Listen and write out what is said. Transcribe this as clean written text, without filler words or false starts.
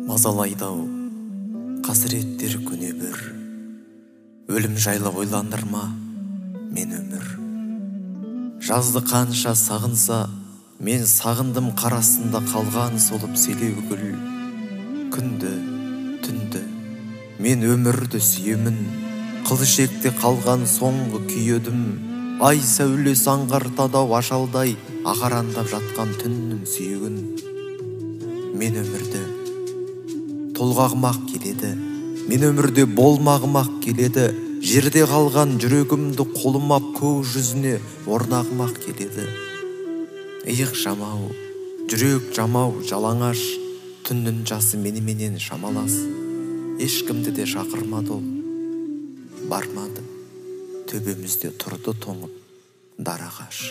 Мазалайды-ау қасіреттер күне бір, өлім жайлы ойландырма мен өмір. Жазды қанша сағынса, мен сағындым қарасында қалған солып селеу гүл. Күнді, түнді, мен өмірді сүйемін, қылшекте қалған соңғы күйедім. Ай сәулесі аңғартады-ау ашалдай ағарандап жатқан түннің сүйегін. Мен өмірді толғағымақ келеді, мен өмірде болмағымақ келеді. Жерде қалған жүрегімді қолымап көк жүзіне орнағымақ келеді. Иық жамау, жүрек жамау, жалаңаш, түннің жасы меніменен шамалас. Ешкімді де шақырмады ол, бармады, төбемізде тұрды тоңып дар ағаш.